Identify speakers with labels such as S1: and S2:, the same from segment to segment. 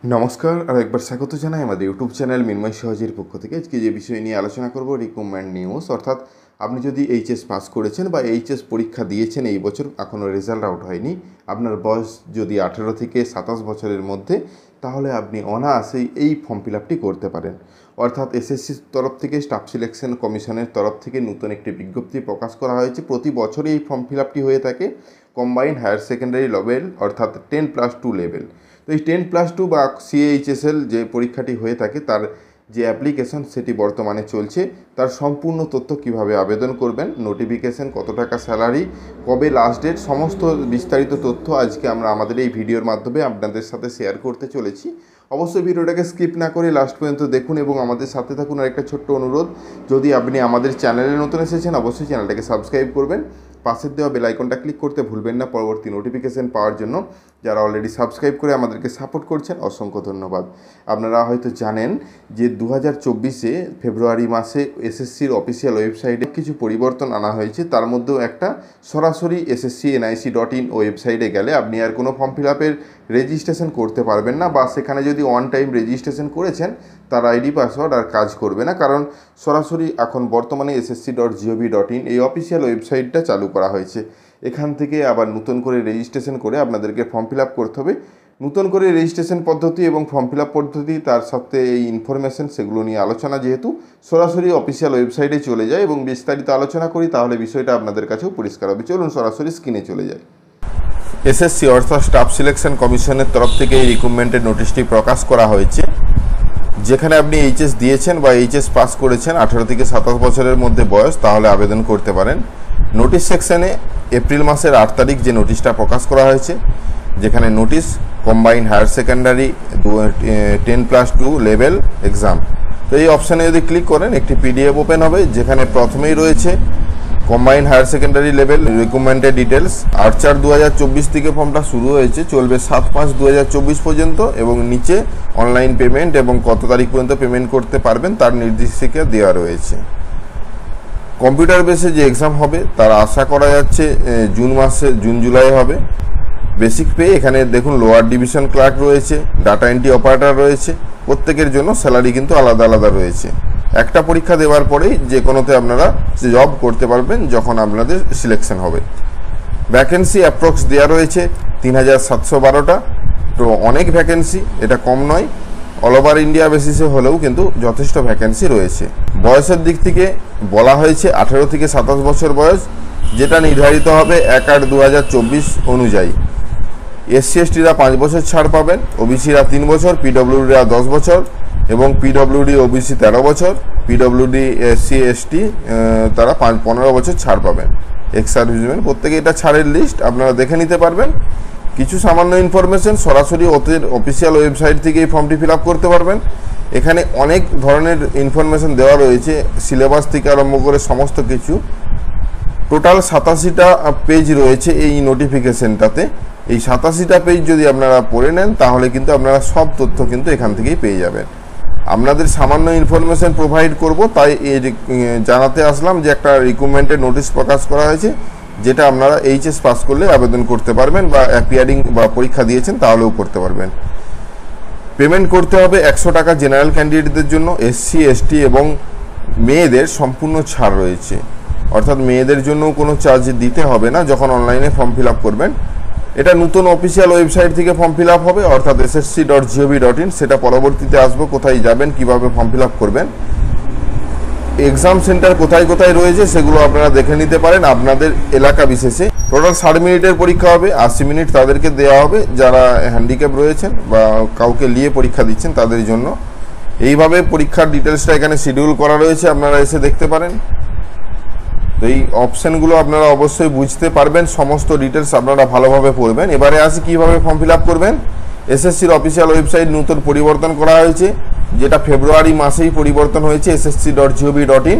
S1: নমস্কার আর একবার স্বাগত জানাই আমাদের ইউটিউব চ্যানেল মিনময় সহজের পক্ষ থেকে। আজকে যে বিষয় নিয়ে আলোচনা করব রিক্রুটমেন্ট নিউজ, অর্থাৎ আপনি যদি এইচএস পাস করেছেন বা এইচএস পরীক্ষা দিয়েছেন এই বছর, এখনও রেজাল্ট আউট হয়নি, আপনার বয়স যদি 18 থেকে 27 বছরের মধ্যে, তাহলে আপনি অনায়াসেই এই ফর্ম ফিল আপটি করতে পারেন। অর্থাৎ এসএসসির তরফ থেকে, স্টাফ সিলেকশন কমিশনের তরফ থেকে নতুন একটি বিজ্ঞপ্তি প্রকাশ করা হয়েছে। প্রতি বছরই এই ফর্ম ফিল আপটি হয়ে থাকে কম্বাইন্ড হায়ার সেকেন্ডারি লেভেল, অর্থাৎ 10+2 লেভেল। তো এই 10+2 বা সিএইচএসএল যে পরীক্ষাটি হয়ে থাকে তার যে অ্যাপ্লিকেশন সেটি বর্তমানে চলছে। তার সম্পূর্ণ তথ্য কিভাবে আবেদন করবেন, নোটিফিকেশন, কত টাকা স্যালারি, কবে লাস্ট ডেট, সমস্ত বিস্তারিত তথ্য আজকে আমরা আমাদের এই ভিডিওর মাধ্যমে আপনাদের সাথে শেয়ার করতে চলেছি। অবশ্যই ভিডিওটাকে স্কিপ না করে লাস্ট পর্যন্ত দেখুন এবং আমাদের সাথে থাকুন। আর একটা ছোট্ট অনুরোধ, যদি আপনি আমাদের চ্যানেলে নতুন এসেছেন অবশ্যই চ্যানেলটাকে সাবস্ক্রাইব করবেন, পাশের দেওয়া বেল আইকনটা ক্লিক করতে ভুলবেন না পরবর্তী নোটিফিকেশন পাওয়ার জন্য। যারা অলরেডি সাবস্ক্রাইব করে আমাদেরকে সাপোর্ট করছেন অসংখ্য ধন্যবাদ। আপনারা হয়তো জানেন যে 2024-এ ফেব্রুয়ারি মাসে এসএসসির অফিসিয়াল ওয়েবসাইটে কিছু পরিবর্তন আনা হয়েছে। তার মধ্যেও একটা, সরাসরি ssc.nic.in ওয়েবসাইটে গেলে আপনি আর কোনো ফর্ম ফিল আপের রেজিস্ট্রেশন করতে পারবেন না, বা সেখানে যদি ওয়ান টাইম রেজিস্ট্রেশন করেছেন তার আইডি পাসওয়ার্ড আর কাজ করবে না, কারণ সরাসরি এখন বর্তমানে ssc.gov.in এই অফিসিয়াল ওয়েবসাইটটা চালু করা হয়েছে। এখান থেকে আবার নতুন করে রেজিস্ট্রেশন করে আপনাদেরকে ফর্ম ফিল আপ করতে হবে। নতুন করে রেজিস্ট্রেশন পদ্ধতি এবং ফর্ম ফিল আপ পদ্ধতি, তার সাথে এই ইনফরমেশন, সেগুলো নিয়ে আলোচনা যেহেতু সরাসরি অফিসিয়াল ওয়েবসাইটে চলে যায় এবং বিস্তারিত আলোচনা করি, তাহলে বিষয়টা আপনাদের কাছেও পরিষ্কার হবে। চলুন সরাসরি স্ক্রিনে চলে যায়। এসএসসি অর্থাৎ স্টাফ সিলেকশন কমিশনের তরফ থেকে এই রিক্রুটমেন্টের নোটিশটি প্রকাশ করা হয়েছে। যেখানে আপনি এইচএস দিয়েছেন বা এইচএস পাস করেছেন, 18 থেকে 27 বছরের মধ্যে বয়স, তাহলে আবেদন করতে পারেন। নোটিশ সেকশনে এপ্রিল মাসের 8 তারিখ যে নোটিশটা প্রকাশ করা হয়েছে, যেখানে notice combined higher secondary 10+2 level exam, তো এই অপশানে যদি ক্লিক করেন একটি পিডিএফ ওপেন হবে, যেখানে প্রথমেই রয়েছে কম্বাইন্ড হায়ার সেকেন্ডারি লেভেল রিক্রুটমেন্টের ডিটেলস। 8/4/2024 থেকে ফর্মটা শুরু হয়েছে, চলবে 7/5/2024 পর্যন্ত, এবং নিচে অনলাইন পেমেন্ট এবং কত তারিখ পর্যন্ত পেমেন্ট করতে পারবেন তার নির্দেশিকা দেওয়া রয়েছে। কম্পিউটার বেসে যে এক্সাম হবে তার আশা করা যাচ্ছে জুন জুলাই হবে। বেসিক পে এখানে দেখুন লোয়ার ডিভিশন ক্লার্ক রয়েছে, ডাটা এন্ট্রি অপারেটর রয়েছে, প্রত্যেকের জন্য স্যালারি কিন্তু আলাদা আলাদা রয়েছে। একটা পরীক্ষা দেওয়ার পরেই যে কোনোতে আপনারা জব করতে পারবেন যখন আপনাদের সিলেকশন হবে। ভ্যাকেন্সি অ্যাপ্রক্স দেওয়া রয়েছে 3712টা, তো অনেক ভ্যাকেন্সি, এটা কম নয়। অল ওভার ইন্ডিয়া বেসিসে হলেও কিন্তু যথেষ্ট ভ্যাকেন্সি রয়েছে। বয়সের দিক থেকে বলা হয়েছে 18 থেকে 27 বছর বয়স, যেটা নির্ধারিত হবে 1/8/2024 অনুযায়ী। এসসি এসটিরা 5 বছর ছাড় পাবেন, ওবিসিরা 3 বছর, পিডব্লিউডিরা 10 বছর এবং পিডব্লিউডি ওবিসি 13 বছর, পিডব্লিউডি এসসি এসটি তারা 15 বছর ছাড় পাবেন। এক্স সার্ভিসম্যান প্রত্যেকে এটা ছাড়ের লিস্ট আপনারা দেখে নিতে পারবেন। কিছু সামান্য ইনফরমেশন সরাসরি ওদের অফিসিয়াল ওয়েবসাইট থেকে এই ফর্মটি ফিল আপ করতে পারবেন। এখানে অনেক ধরনের ইনফরমেশন দেওয়া রয়েছে, সিলেবাস থেকে আরম্ভ করে সমস্ত কিছু। টোটাল 87টা পেজ রয়েছে এই নোটিফিকেশনটাতে। এই 87টা পেজ যদি আপনারা পড়ে নেন তাহলে কিন্তু আপনারা সব তথ্য কিন্তু এখান থেকেই পেয়ে যাবেন। আপনাদের সামান্য ইনফরমেশন প্রোভাইড করব, তাই এই জানাতে আসলাম যে একটা রিক্রুটমেন্টের নোটিশ প্রকাশ করা হয়েছে, যেটা আপনারা এইচএস পাস করলে আবেদন করতে পারবেন, বা অ্যাপিয়ারিং বা পরীক্ষা দিয়েছেন তাহলেও করতে পারবেন। পেমেন্ট করতে হবে 100 টাকা জেনারেল ক্যান্ডিডেটদের জন্য। এসসি এসটি এবং মেয়েদের সম্পূর্ণ ছাড় রয়েছে, অর্থাৎ মেয়েদের জন্য কোনো চার্জ দিতে হবে না যখন অনলাইনে ফর্ম ফিল আপ করবেন। এটা নতুন অফিসিয়াল ওয়েবসাইট থেকে ফর্ম ফিল আপ হবে, অর্থাৎ ssc.gov.in। সেটা পরবর্তীতে আসবো, কোথায় যাবেন, কিভাবে ফর্ম ফিল আপ করবেন। এক্সাম সেন্টার কোথায় কোথায় রয়েছে সেগুলো আপনারা দেখে নিতে পারেন আপনাদের এলাকা বিশেষে। টোটাল 60 মিনিটের পরীক্ষা হবে, 80 মিনিট তাদেরকে দেওয়া হবে যারা হ্যান্ডিক্যাপ রয়েছেন বা কাউকে নিয়ে পরীক্ষা দিচ্ছেন তাদের জন্য। এইভাবে পরীক্ষার ডিটেলসটা এখানে শিডিউল করা রয়েছে, আপনারা এসে দেখতে পারেন। তো এই অপশানগুলো আপনারা অবশ্যই বুঝতে পারবেন, সমস্ত ডিটেলস আপনারা ভালোভাবে পড়বেন। এবারে আসি কীভাবে ফর্ম ফিল আপ করবেন। এসএসসির অফিসিয়াল ওয়েবসাইট নতুন পরিবর্তন করা হয়েছে, যেটা ফেব্রুয়ারি মাসেই পরিবর্তন হয়েছে। ssc.gov.in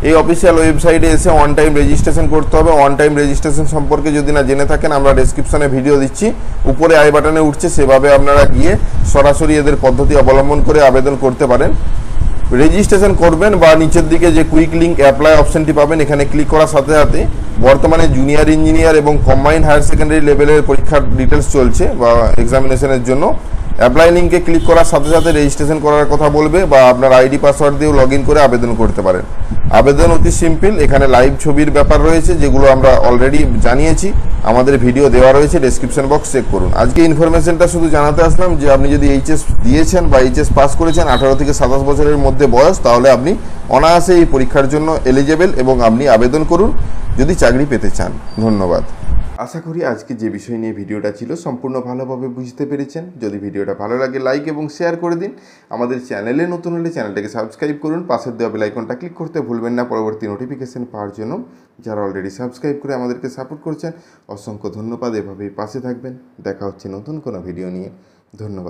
S1: এই অফিসিয়াল ওয়েবসাইটে এসে অন টাইম রেজিস্ট্রেশন করতে হবে। অন টাইম রেজিস্ট্রেশন সম্পর্কে যদি না জেনে থাকেন, আমরা ডেসক্রিপশনে ভিডিও দিচ্ছি, উপরে আই বাটনে উঠছে, সেভাবে আপনারা গিয়ে সরাসরি এদের পদ্ধতি অবলম্বন করে আবেদন করতে পারেন। রেজিস্ট্রেশন করবেন বা নিচের দিকে যে কুইক লিঙ্ক অ্যাপ্লাই অপশনটি পাবেন, এখানে ক্লিক করার সাথে সাথে বর্তমানে জুনিয়র ইঞ্জিনিয়ার এবং কম্বাইন্ড হায়ার সেকেন্ডারি লেভেলের পরীক্ষার ডিটেলস চলছে বা এক্সামিনেশনের জন্য অ্যাপ্লাই লিঙ্কে ক্লিক করার সাথে সাথে রেজিস্ট্রেশন করার কথা বলবে বা আপনার আইডি পাসওয়ার্ড দিয়েও লগ ইন করে আবেদন করতে পারেন। আবেদন অতি সিম্পল, এখানে লাইভ ছবির ব্যাপার রয়েছে যেগুলো আমরা অলরেডি জানিয়েছি, আমাদের ভিডিও দেওয়া রয়েছে, ডেসক্রিপশন বক্স চেক করুন। আজকে ইনফরমেশনটা শুধু জানাতে আসলাম যে আপনি যদি এইচএস দিয়েছেন বা এইচএস পাস করেছেন 18 থেকে 27 বছরের মধ্যে বয়স, তাহলে আপনি অনায়াসে এই পরীক্ষার জন্য এলিজেবল এবং আপনি আবেদন করুন যদি চাকরি পেতে চান। ধন্যবাদ। আশা করি আজকে যে বিষয় নিয়ে ভিডিওটা ছিল সম্পূর্ণ ভালোভাবে বুঝতে পেরেছেন। যদি ভিডিওটা ভালো লাগে লাইক এবং শেয়ার করে দিন। আমাদের চ্যানেলে নতুন হলে চ্যানেলটাকে সাবস্ক্রাইব করুন, পাশের দেওয়া বেল আইকনটা ক্লিক করতে ভুলবেন না পরবর্তী নোটিফিকেশন পাওয়ার জন্য। যারা অলরেডি সাবস্ক্রাইব করে আমাদেরকে সাপোর্ট করছেন অসংখ্য ধন্যবাদ। এভাবেই পাশে থাকবেন। দেখা হচ্ছে নতুন কোনো ভিডিও নিয়ে। ধন্যবাদ।